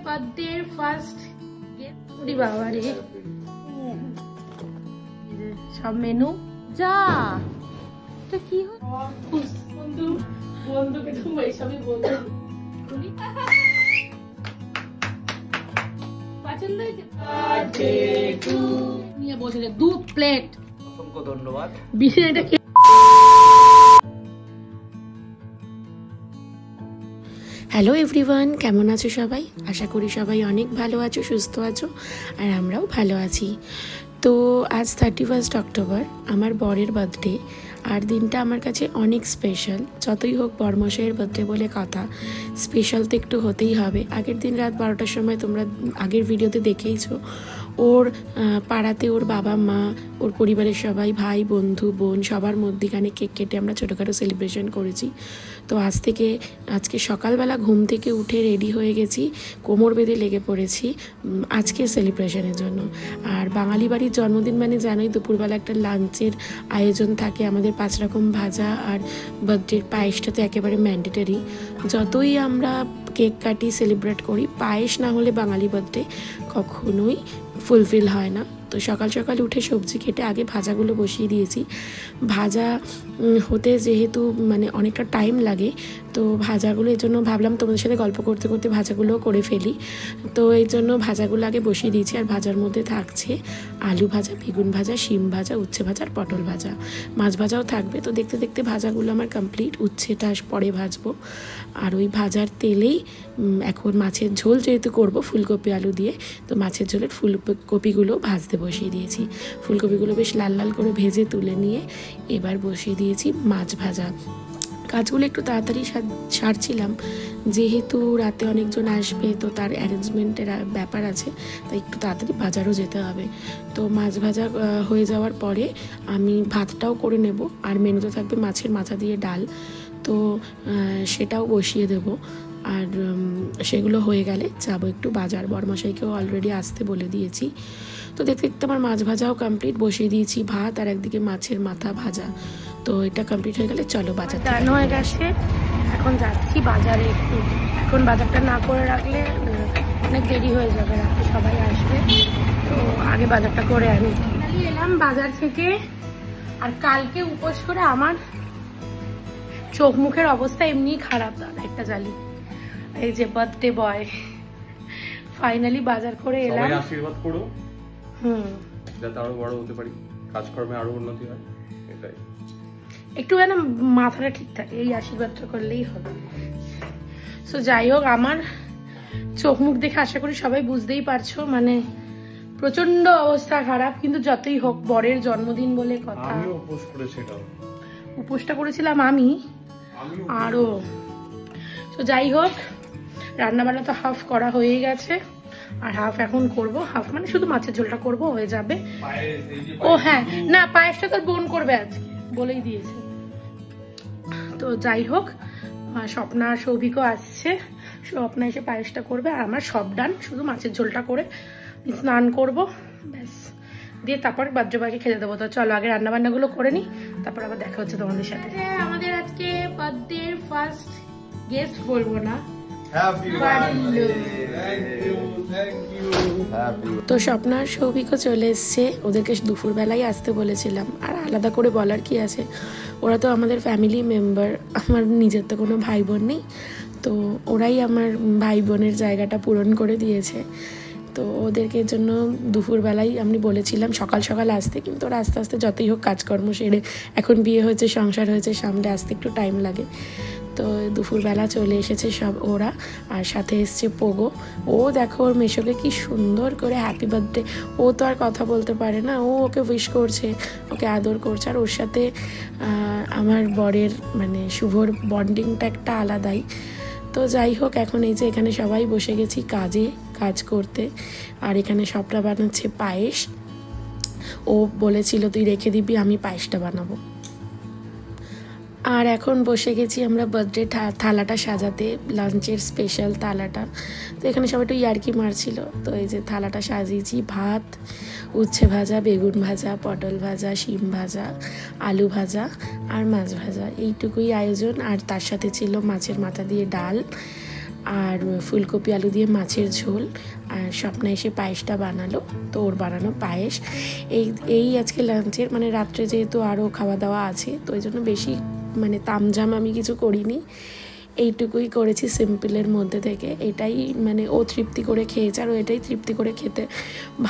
বার্থডের ফার্স্ট বাবা রে সব মেনু যা এটা কি বন্ধু বন্ধুকে তো এইসবই বলতে পছন্দ হয়েছে নিয়ে বসে 2 প্লেট। অসংখ্য ধন্যবাদ। বিরিয়ানিটা হ্যালো এভরিওয়ান, কেমন আছো সবাই? আশা করি সবাই অনেক ভালো আছো, সুস্থ আছো, আর আমরাও ভালো আছি। তো আজ 31 অক্টোবর আমার বরের বার্থডে, আর দিনটা আমার কাছে অনেক স্পেশাল। যতই হোক বরমশাইয়ের বার্থডে বলে কথা, স্পেশাল তো একটু হতেই হবে। আগের দিন রাত 12টার সময় তোমরা আগের ভিডিওতে দেখেইছো, ওর পাড়াতে ওর বাবা মা, ওর পরিবারের সবাই, ভাই বন্ধু বোন সবার মধ্যেখানে কেক কেটে আমরা ছোটোখাটো সেলিব্রেশন করেছি। তো আজকে সকালবেলা ঘুম থেকে উঠে রেডি হয়ে গেছি, কোমর বেঁধে লেগে পড়েছি আজকের সেলিব্রেশনের জন্য। আর বাঙালি বাড়ির জন্মদিন মানে জানোই, দুপুরবেলা একটা লাঞ্চের আয়োজন থাকে আমাদের, 5 রকম ভাজা, আর বার্থডের পায়েসটা তো একেবারে ম্যান্ডেটরি। যতই আমরা কেক কাটি, সেলিব্রেট করি, পায়েস না হলে বাঙালি বার্থডে কখনোই ফুলফিল হয় না। তো সকাল সকাল উঠে সবজি কেটে আগে ভাজাগুলো বসিয়ে দিয়েছি। ভাজা হতে যেহেতু মানে অনেকটা টাইম লাগে, তো ভাজাগুলো এর জন্য ভাবলাম তোমাদের সাথে গল্প করতে করতে ভাজাগুলোও করে ফেলি। তো এই জন্য ভাজাগুলো আগে বসিয়ে দিয়েছি। আর ভাজার মধ্যে থাকছে আলু ভাজা, বেগুন ভাজা, শিম ভাজা, উচ্ছে ভাজা আর পটল ভাজা, মাছ ভাজাও থাকবে। তো দেখতে দেখতে ভাজাগুলো আমার কমপ্লিট। উচ্ছেটা পরে ভাজবো, আর ওই ভাজার তেলেই এখন মাছের ঝোল যেহেতু করব ফুলকপি আলু দিয়ে, তো মাছের ঝোলের ফুলকপিগুলো ভাজতে বসিয়ে দিয়েছি। ফুলকপিগুলো বেশ লাল লাল করে ভেজে তুলে নিয়ে এবার বসিয়ে দিয়েছি মাছ ভাজা। কাজগুলো একটু তাড়াতাড়ি সারছিলাম, যেহেতু রাতে অনেকজন আসবে, তো তার অ্যারেঞ্জমেন্টের ব্যাপার আছে, তাই একটু তাড়াতাড়ি বাজারও যেতে হবে। তো মাছ ভাজা হয়ে যাওয়ার পরে আমি ভাতটাও করে নেব, আর মেনুতে থাকবে মাছের মাথা দিয়ে ডাল, তো সেটাও বসিয়ে দেব। আর সেগুলো হয়ে গেলে যাবো একটু বাজার, বরমশাইকেও অলরেডি আসতে বলে দিয়েছি। তো দেখতে দেখতে আমার মাছ ভাজাও কমপ্লিট, বসিয়ে দিয়েছি ভাত, আর একদিকে মাছের মাথা ভাজা। তো এটা কমপ্লিট হয়ে গেলে চলো বাজার ডান হয়ে গেছে। এখন যাচ্ছি বাজারে একটু। এখন বাজারটা না করে রাখলে অনেক দেরি হয়ে যাবে, রাতে সবাই আসবে, তো আগে বাজারটা করে আনি। এলাম বাজার থেকে, আর কালকে উপোস করে আমার চোখ মুখের অবস্থা এমনি খারাপ, দাদা একটা জালি। এই যে বার্থডে বয়, ফাইনালি বাজার করে এলাম। সবাই আশীর্বাদ করো, যাতে আরো বড় হতে পারি, কাজকর্মে আরো উন্নতি হয়, এটাই। একটু যেন মাথাটা ঠিক থাকে, এই আশীর্বাদটা করলেই হবে। সো যাই হোক, আমার চোখ মুখ দেখে আশা করি সবাই বুঝতেই পারছো, মানে প্রচন্ড অবস্থা খারাপ। কিন্তু যতই হোক বরের জন্মদিন বলে কথা। আমিও উপোস করেছিলাম, উপোসটা করেছিলাম আমি আরো। তো যাই হোক, রান্না বান্না তো হাফ করা হয়ে গেছে, আর হাফ এখন করব। হাফ মানে শুধু মাছের ঝোলটা করব, হয়ে যাবে। ও হ্যাঁ, না পায়েসটা তো বোন করবে আজকে, বলেই দিয়েছে। তো যাই হোক, স্বপ্না সৌভিকও আসছে, স্বপ্না এসে পায়েসটা করবে, আর আমার সব ডান, শুধু মাছের ঝোলটা করে স্নান করব, ব্যাস। দিয়ে তারপর বাদ্যবাকে খেতে দেবো। তো চলো আগে রান্না বান্নাগুলো করে নিই, তারপর আবার দেখা হচ্ছে তোমাদের সাথে। আমাদের আজকে বার্থডের ফার্স্ট গেস্ট বলবো না, তো স্বপ্নার সৌভিকও চলে এসছে। ওদেরকে দুপুরবেলায় আসতে বলেছিলাম, আর আলাদা করে বলার কি আছে, ওরা তো আমাদের ফ্যামিলি মেম্বার। আমার নিজের তো কোনো ভাই বোন নেই, তো ওরাই আমার ভাই বোনের জায়গাটা পূরণ করে দিয়েছে। তো ওদেরকে জন্য দুপুরবেলায় আমি বলেছিলাম সকাল সকাল আসতে, কিন্তু ওরা আস্তে আস্তে যতই হোক কাজকর্ম সেরে, এখন বিয়ে হয়েছে, সংসার হয়েছে, সামনে আসতে একটু টাইম লাগে। তো দুপুরবেলা চলে এসেছে সব ওরা, আর সাথে এসছে পোগো। ও দেখো ওর মেশোকে কি সুন্দর করে হ্যাপি বার্থডে, ও তো আর কথা বলতে পারে না, ও ওকে উইশ করছে, ওকে আদর করছে। আর ওর সাথে আমার বরের মানে শুভর বন্ডিংটা একটা আলাদাই। তো যাই হোক, এখন এই যে এখানে সবাই বসে গেছি কাজ করতে, আর এখানে সবটা বানাচ্ছে পায়েস। ও বলেছিল তুই রেখে দিবি, আমি পায়েসটা বানাবো। আর এখন বসে গেছি আমরা বার্থডে থালাটা সাজাতে, লাঞ্চের স্পেশাল থালাটা। তো এখানে সবাই একটু ইয়ার্কি মারছিল, তো এই যে থালাটা সাজিয়েছি, ভাত, উচ্ছে ভাজা, বেগুন ভাজা, পটল ভাজা, শিম ভাজা, আলু ভাজা আর মাছ ভাজা, এইটুকুই আয়োজন। আর তার সাথে ছিল মাছের মাথা দিয়ে ডাল, আর ফুলকপি আলু দিয়ে মাছের ঝোল, আর স্বপ্না এসে পায়েসটা বানালো, তো ওর বানানো পায়েস। এই আজকে লাঞ্চের, মানে রাত্রে যেহেতু আরও খাওয়া দাওয়া আছে, তো ওই জন্য বেশি মানে তামঝাম আমি কিছু করিনি, এইটুকুই করেছি সিম্পলের মধ্যে থেকে। এটাই মানে ও তৃপ্তি করে খেয়েছে, আর ও এটাই তৃপ্তি করে খেতে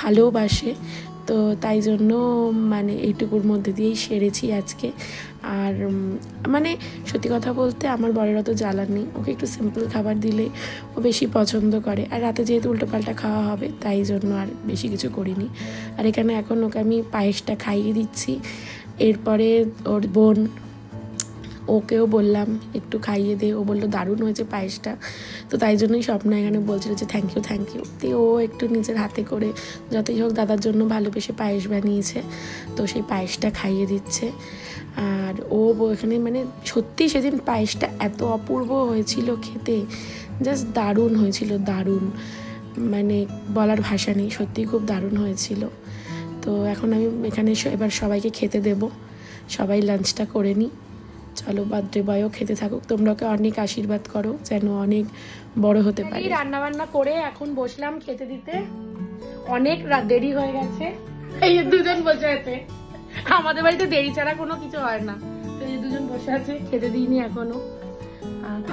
ভালোবাসে, তো তাই জন্য মানে এইটুকুর মধ্যে দিয়েই সেরেছি আজকে। আর মানে সত্যি কথা বলতে আমার বরের অত জ্বালা নেই, ওকে একটু সিম্পল খাবার দিলে ও বেশি পছন্দ করে, আর রাতে যেহেতু উল্টোপাল্টা খাওয়া হবে তাই জন্য আর বেশি কিছু করিনি। আর এখানে এখন ওকে আমি পায়েসটা খাইয়ে দিচ্ছি, এরপরে ওর বোন, ওকেও বললাম একটু খাইয়ে দে, ও বললো দারুণ হয়েছে পায়েসটা, তো তাই জন্যই স্বপ্না এখানে বলছিল যে থ্যাংক ইউ। তো ও একটু নিজের হাতে করে যতই হোক দাদার জন্য ভালোবেসে পায়েস বানিয়েছে, তো সেই পায়েসটা খাইয়ে দিচ্ছে। আর ও এখানে মানে সত্যি সেদিন পায়েসটা এত অপূর্ব হয়েছিল খেতে, জাস্ট দারুণ হয়েছিল, দারুণ, মানে বলার ভাষা নেই, সত্যিই খুব দারুণ হয়েছিল। তো এখন আমি এখানে এবার সবাইকে খেতে দেব, সবাই লাঞ্চটা করে নিই। চলো বার্থডে বয়ও খেতে থাকুক, তোমরা ওকে অনেক আশীর্বাদ করো যেন অনেক বড় হতে পারে। রান্না বান্না করে এখন বসলাম খেতে দিতে, অনেক দেরি হয়ে গেছে। এই দুজন বসে আছে, আমাদের বাড়িতে দেরি ছাড়া কোনো কিছু হয় না, তো এই দুজন বসে আছে, খেতে দিইনি এখনো।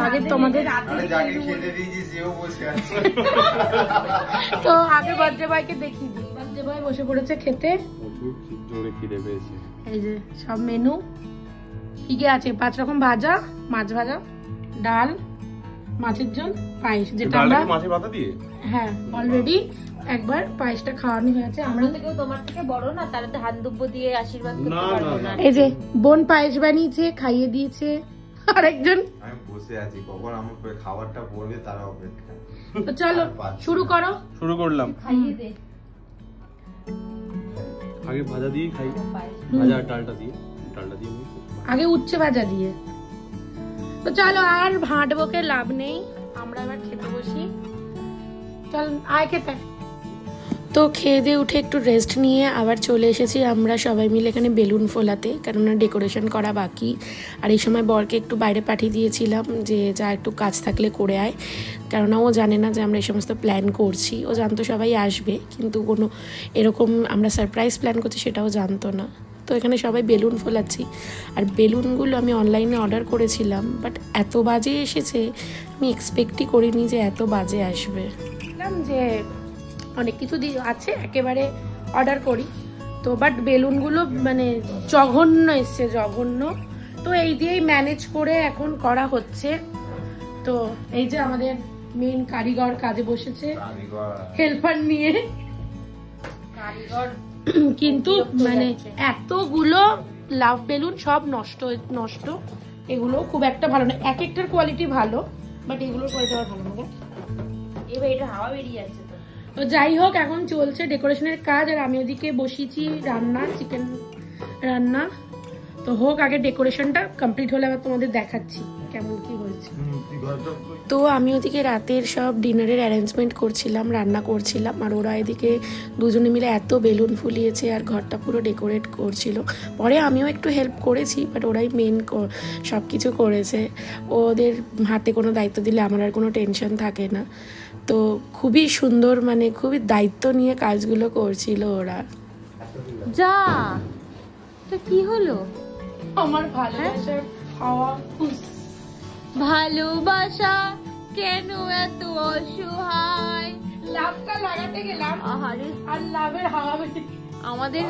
আগে তোমাদের তো আগে বার্থডে বয়কে দেখিয়ে দিই। বার্থডে বয় বসে পড়েছে খেতে, এই যে সব মেনু কি কি আছে, 5 রকম ভাজা, মাছ ভাজা, ডাল, মাছের ঝোল, পায়েস, যেটা আমরা হ্যাঁ অলরেডি একবার পায়েসটা খাওয়ানো হয়েছে। আমরা কেউ তোমার থেকে বড় না, তাহলে তো হাত দুব্বো দিয়ে আশীর্বাদ করতে পারবো না। এই যে বোন পায়েস বানিয়েছে, খাইয়ে দিয়েছে, আরেকজন আমি বসে আছি, কখন আমার খাবারটা পড়বে তার অপেক্ষা। তো চলো শুরু করো। শুরু করলাম, খাইয়ে দে। আগে ভাজা দিয়ে খাই, ভাজা আর ডালটা দিয়ে আগে উচ্ছে ভাজা দিয়ে। তো চলো আর ভাঁটবকে লাভ নেই, আমরা এবার খেতে বসি, চল আয় খেতে। তো খেয়ে দিয়ে উঠে একটু রেস্ট নিয়ে আবার চলে এসেছি আমরা সবাই মিলে এখানে বেলুন ফোলাতে, কেননা ডেকোরেশন করা বাকি। আর এই সময় বরকে একটু বাইরে পাঠিয়ে দিয়েছিলাম যে যা একটু কাজ থাকলে করে আয়, কেননা ও জানে না যে আমরা এই সমস্ত প্ল্যান করছি। ও জানতো সবাই আসবে, কিন্তু কোনো এরকম আমরা সারপ্রাইজ প্ল্যান করছি সেটাও জানতো না। তো এখানে সবাই বেলুন ফোলাচ্ছি, আর বেলুনগুলো আমি অনলাইনে অর্ডার করেছিলাম, বাট এত বাজে এসেছে, আমি এক্সপেক্টই করিনি যে এত বাজে আসবে। বললাম যে অনেক কিছু আছে একেবারে অর্ডার করি, তো বাট বেলুনগুলো মানে জঘন্য এসছে, জঘন্য। তো এই দিয়েই ম্যানেজ করে এখন করা হচ্ছে। তো এই যে আমাদের মেন কারিগর কাজে বসেছে হেল্পার নিয়ে, কারিগর কিন্তু মানে এতগুলো লাভ বেলুন সব নষ্ট। এগুলো খুব একটা ভালো না, এক একটার কোয়ালিটি ভালো, বাট এগুলোর কোয়ালিটি আবার ভালো না। এবার এটা হাওয়া বেরিয়ে যাচ্ছে। তো যাই হোক, এখন চলছে ডেকোরেশনের কাজ, আর আমি ওদিকে বসিয়েছি রান্না, চিকেন রান্না। তো হোক, আগে ডেকোরেশনটা কমপ্লিট হলে আবার তোমাদের দেখাচ্ছি কেমন কি হয়েছে। তো আমি ওদিকে রাতের সব ডিনারের অ্যারেঞ্জমেন্ট করছিলাম, রান্না করছিলাম, আর ওরা এদিকে দুজনে মিলে এত বেলুন ফুলিয়েছে আর ঘরটা পুরো ডেকোরেট করছিল। পরে আমিও একটু হেল্প করেছি, বাট ওরাই মেন সব কিছু করেছে। ওদের হাতে কোনো দায়িত্ব দিলে আমার আর কোনো টেনশন থাকে না। তো খুবই সুন্দর, মানে খুবই দায়িত্ব নিয়ে কাজগুলো করছিল ওরা। যা তো কি হলো, আমার ভালোবাসার খাওয়া ভালোবাসা কেন এত অসহায়, লাভটা লাগাতে গেলাম আর লাভের হাওয়া বেরিয়ে আমাদের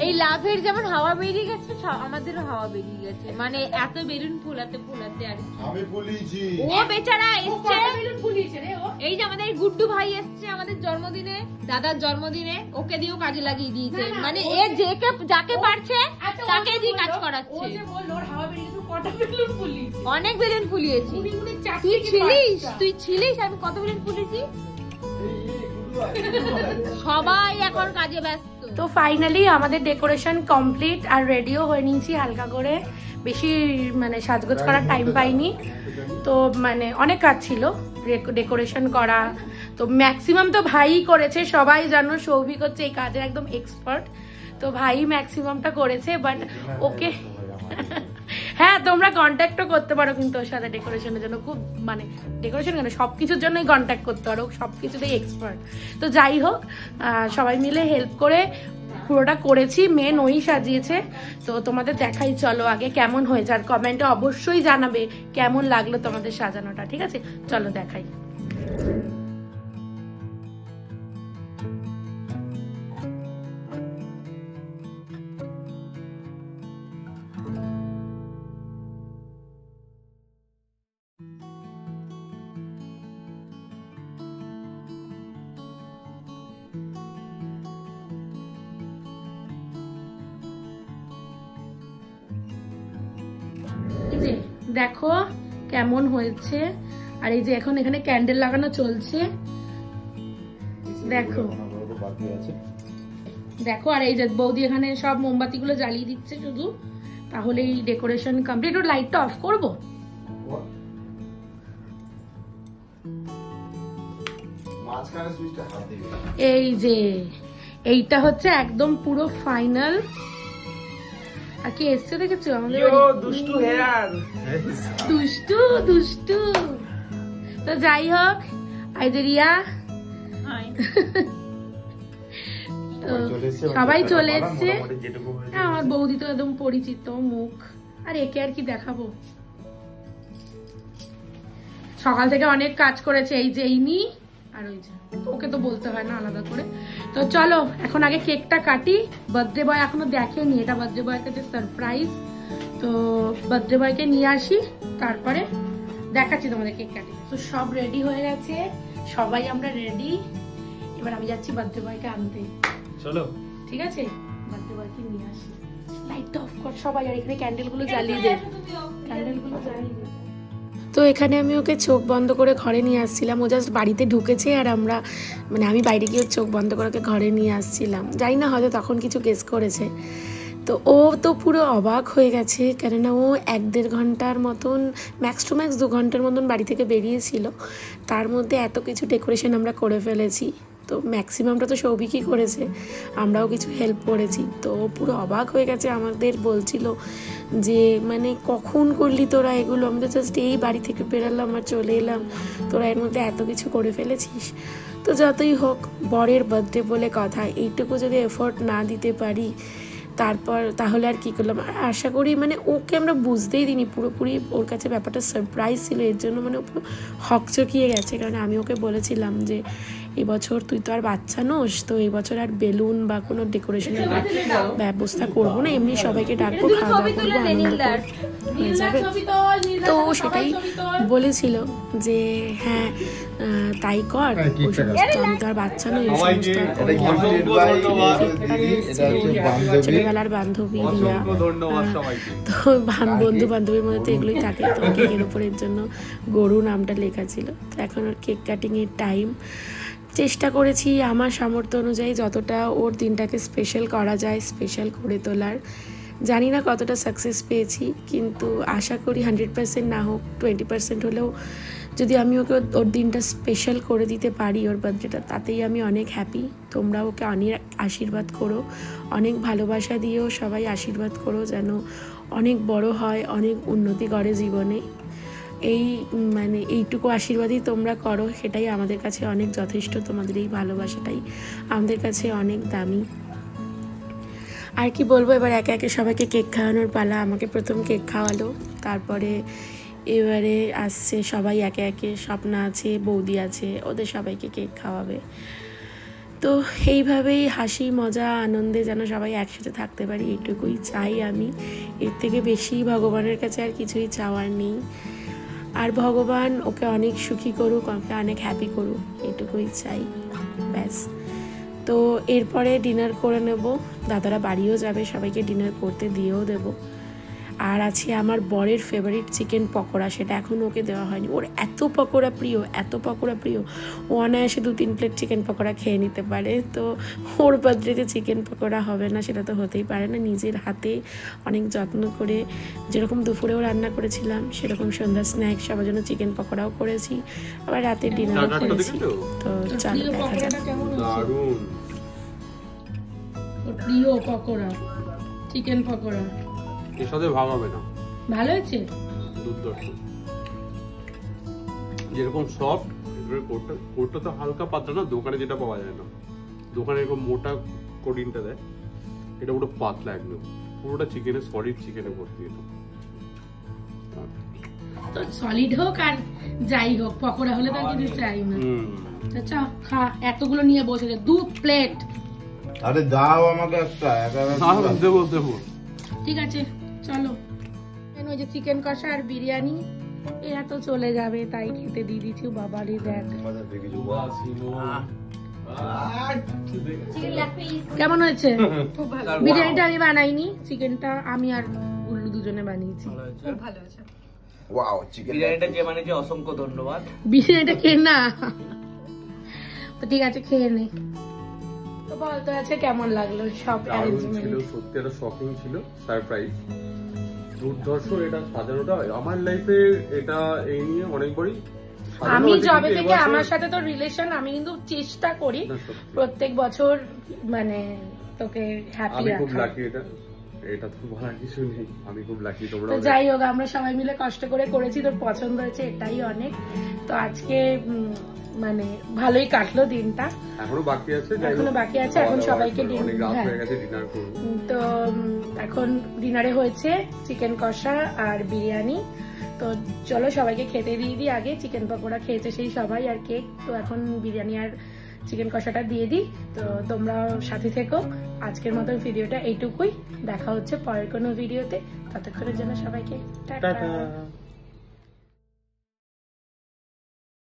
এই লাভের যেমন হাওয়া বেরিয়ে গেছে, আমাদেরও হাওয়া বেরিয়ে গেছে। মানে এত বেলুন ফুলাতে আর আমি ফুলিয়েছি, ও বেচারা এসছে, বেলুন ফুলিয়েছে রে ও। এই যে আমাদের গুড্ডু ভাই এসছে আমাদের জন্মদিনে, দাদার জন্মদিনে, ওকে দিয়েও কাজে লাগিয়ে দিয়েছে। মানে এ যাকে পারছে তাকে দিয়ে কাজ করাচ্ছে। ও যে বলল ওর হাওয়া বেরিয়ে গেছে, কত বেলুন ফুলিয়েছে, অনেক বেলুন ফুলিয়েছি। তুই ছিলিস আমি কত বেলুন ফুলিয়েছি। সবাই এখন কাজে ব্যস্ত। তো ফাইনালি আমাদের ডেকোরেশন কমপ্লিট, আর রেডিও হয়ে নিয়েছি হালকা করে, বেশি মানে সাজগোজ করার টাইম পাইনি। তো মানে অনেক কাজ ছিল ডেকোরেশন করা, তো ম্যাক্সিমাম তো ভাই করেছে। সবাই জানো সৌভিক হচ্ছে এই কাজের একদম এক্সপার্ট, তো ভাই ম্যাক্সিমামটা করেছে। বাট ওকে হ্যাঁ তোমরা কন্ট্যাক্টও করতে পারো কিন্তু ওর সাথে ডেকোরেশনের জন্য, খুব মানে ডেকোরেশন কেন সবকিছুর জন্যই কন্ট্যাক্ট করতে পারো, সবকিছুতেই এক্সপার্ট। তো যাই হোক সবাই মিলে হেল্প করে পুরোটা করেছি, মেন ওই সাজিয়েছে। তো তোমাদের দেখাই, চলো আগে কেমন হয়েছে, আর কমেন্টে অবশ্যই জানাবে কেমন লাগলো তোমাদের সাজানোটা, ঠিক আছে? চলো দেখাই। দেখো কেমন হয়েছে, আর এই যে এখন এখানে ক্যান্ডেল লাগানো চলছে, দেখো দেখো। আর এই যে বৌদি এখানে সব মোমবাতি গুলো জ্বালিয়ে দিচ্ছে শুধু, তাহলে এই ডেকোরেশন কমপ্লিট। ওর লাইটটা অফ করবো। এই যে এইটা হচ্ছে একদম পুরো ফাইনাল। আর কি এসছে দেখেছো আমাদের দুষ্টু হেয়ার, দুষ্টু দুষ্টু। তো যাই হোক, আইজেরিয়া সবাই চলে এসছে। আমার বৌদি তো একদম পরিচিত মুখ, আর একে আর কি দেখাবো। সকাল থেকে অনেক কাজ করেছে, এই যে ইনি আর ওই যে, ওকে তো বলতে হয় না আলাদা করে। তো চলো এখন আগে কেকটা কাটি। বার্থডে বয় এখনো দেখেনি, এটা বার্থডে বয়ের কাছে সারপ্রাইজ। তো বার্থডে বয়কে নিয়ে আসি, তারপরে দেখাচ্ছি তোমাদের কেক কাটি। তো সব রেডি হয়ে গেছে, সবাই আমরা রেডি। এবার আমি যাচ্ছি বার্থডে বয়কে আনতে। চলো ঠিক আছে, বার্থডে বয়কে নিয়ে আসি। লাইটটা অফ কর সবাই, আর এখানে ক্যান্ডেল গুলো জ্বালিয়ে দে, ক্যান্ডেল গুলো জ্বালিয়ে দে। তো এখানে আমি ওকে চোখ বন্ধ করে ঘরে নিয়ে আসছিলাম। ও জাস্ট বাড়িতে ঢুকেছে, আর আমরা মানে আমি বাইরে গিয়ে চোখ বন্ধ করে ওকে ঘরে নিয়ে আসছিলাম। জানি না হয়তো তখন কিছু গেস করেছে। তো ও তো পুরো অবাক হয়ে গেছে, কেননা ও 1-1.5 ঘন্টার মতন, ম্যাক্স টু ম্যাক্স 2 ঘন্টার মতন বাড়ি থেকে বেরিয়েছিল। তার মধ্যে এত কিছু ডেকোরেশন আমরা করে ফেলেছি। তো ম্যাক্সিমামটা তো সৌভিকই করেছে, আমরাও কিছু হেল্প করেছি। তো পুরো অবাক হয়ে গেছে, আমাদের বলছিল যে মানে কখন করলি তোরা এগুলো, আমি তো জাস্ট এই বাড়ি থেকে বেরালাম আর চলে এলাম, তোরা এর মধ্যে এত কিছু করে ফেলেছিস। তো যতই হোক বরের বার্থডে বলে কথা, এইটুকু যদি এফোর্ট না দিতে পারি তারপর তাহলে আর কী করলাম। আর আশা করি মানে ওকে আমরা বুঝতেই দিইনি, পুরোপুরি ওর কাছে ব্যাপারটা সারপ্রাইজ ছিল। এর জন্য মানে ও পুরো হকচকিয়ে গেছে, কারণ আমি ওকে বলেছিলাম যে এবছর তুই তো আর বাচ্চা নোস, তো এবছর আর বেলুন বা কোনো ডেকোরেশনের ব্যবস্থা করবো না, এমনি সবাইকে ডাকবো, খাওয়া দাওয়া করবো, আনন্দ হয়ে যাবে। তো সেটাই বলেছিল যে হ্যাঁ তাই কর, ওই সমস্ত আমি তো আর বাচ্চা নই, ওই সমস্ত ছোটবেলার বান্ধবী রিয়া। তো বন্ধু বান্ধবীর মধ্যে তো এগুলোই থাকে। তো কেকের উপরের জন্য গরু নামটা লেখা ছিল। তো এখন ওর কেক কাটিং এর টাইম। চেষ্টা করেছি আমার সামর্থ্য অনুযায়ী যতটা ওর দিনটাকে স্পেশাল করা যায় স্পেশাল করে তোলার। জানি না কতটা সাকসেস পেয়েছি, কিন্তু আশা করি 100% না হোক 20% হলেও যদি আমি ওকে ওর দিনটা স্পেশাল করে দিতে পারি, ওর বার্থডেটা, তাতেই আমি অনেক হ্যাপি। তোমরা ওকে অনেক আশীর্বাদ করো, অনেক ভালোবাসা দিয়েও সবাই আশীর্বাদ করো যেন অনেক বড় হয়, অনেক উন্নতি করে জীবনে। এই মানে এইটুকু আশীর্বাদই তোমরা করো, সেটাই আমাদের কাছে অনেক যথেষ্ট। তোমাদের এই ভালোবাসাটাই আমাদের কাছে অনেক দামি। আর কি বলবো, এবার একে একে সবাইকে কেক খাওয়ানোর পালা। আমাকে প্রথম কেক খাওয়ালো, তারপরে এবারে আসছে সবাই একে একে, স্বপ্না আছে, বৌদি আছে, ওদের সবাইকে কেক খাওয়াবে। তো এইভাবেই হাসি মজা আনন্দে যেন সবাই একসাথে থাকতে পারি, এইটুকুই চাই আমি। এর থেকে বেশি ভগবানের কাছে আর কিছুই চাওয়ার নেই। আর ভগবান ওকে অনেক সুখী করুক, ওকে অনেক হ্যাপি করুক, এটুকুই চাই, ব্যাস। তো এরপরে ডিনার করে নেব, দাদারা বাড়িও যাবে, সবাইকে ডিনার করতে দিয়েও দেবো। আর আছে আমার বরের ফেভারিট চিকেন পকোড়া, সেটা এখন ওকে দেওয়া হয়নি। ওর এত পকোড়া প্রিয়, এত পকোড়া প্রিয়, ও অনায়াসে 2-3 প্লেট চিকেন পকোড়া খেয়ে নিতে পারে। তো ওর বার্থডেতে চিকেন পকোড়া হবে না সেটা তো হতেই পারে না। নিজের হাতে অনেক যত্ন করে, যেরকম দুপুরেও রান্না করেছিলাম সেরকম সন্ধ্যা স্ন্যাক্স সবার জন্য চিকেন পকোড়াও করেছি, আবার রাতে ডিনারও করেছি। তো চলো দেখা যাক। প্রিয় পকোড়া, চিকেন পকোড়া, এর সাথে ভাব হবে না, ভালো হয়েছে। দুর্ধর্ষ, যেরকম সফট কোটটা তো হালকা পাতলা না, দোকানে যেটা পাওয়া যায় না, দোকানে এরকম মোটা কোটিংটা দেয়, এটা পুরো পাতলা একদম, পুরোটা চিকেনের সলিড চিকেনে ভর্তি। এটা তো সলিড হোক আর যাই হোক, পকোড়া হলে তো কিছু চাই না। আচ্ছা খা, এতগুলো নিয়ে বসেছে 2 প্লেট। আরে দাও আমাকে একটা, দেবো। ঠিক আছে চলো। ওই যে চিকেন কষা আর বিরিয়ানি এরা তো চলে যাবে, তাই খেতে দিয়ে দিচ্ছি। বাবারই দেখ কেমন হয়েছে। বিরিয়ানিটা আমি বানাইনি, চিকেনটা আমি আর গুল্লু দুজনে বানিয়েছি। খুব ভালো আছে। ওয়াও, চিকেন বিরিয়ানিটা যে বানিয়েছে অসংখ্য ধন্যবাদ। বিরিয়ানিটা খেয়ে না তো ঠিক আছে, খেয়ে নে। তো বলতো আছে কেমন লাগলো সব অ্যারেঞ্জমেন্ট? ছিল সত্যি একটা শকিং ছিল, সারপ্রাইজ, দুর্ধর্ষ। এটা সাজানোটা আমার লাইফে এটা এই নিয়ে অনেকবারই, আমি যবে থেকে আমার সাথে তো রিলেশন, আমি কিন্তু চেষ্টা করি প্রত্যেক বছর মানে তোকে হ্যাপি আমি খুব রাখা। লাকি, এটা তো বলার কিছু নেই, আমি খুব লাকি। তোমরা তো যাই হোক, আমরা সবাই মিলে কষ্ট করে করেছি, তোর পছন্দ হয়েছে এটাই অনেক। তো আজকে মানে ভালোই কাটলো দিনটা। এখনো বাকি আছে, এখন সবাইকে ডিনার করব। তো এখন ডিনারে হয়েছে চিকেন কষা আর বিরিয়ানি। তো চলো সবাইকে খেতে দিয়ে দিই। আগে চিকেন পকোড়া খেয়েছে সেই সবাই আর কেক, তো এখন বিরিয়ানি আর চিকেন কষাটা দিয়ে দিই। তো তোমরা সাথে থেকো। আজকের মতন ভিডিওটা এইটুকুই, দেখা হচ্ছে পরের কোনো ভিডিওতে। ততক্ষণের জন্য সবাইকে টাটা।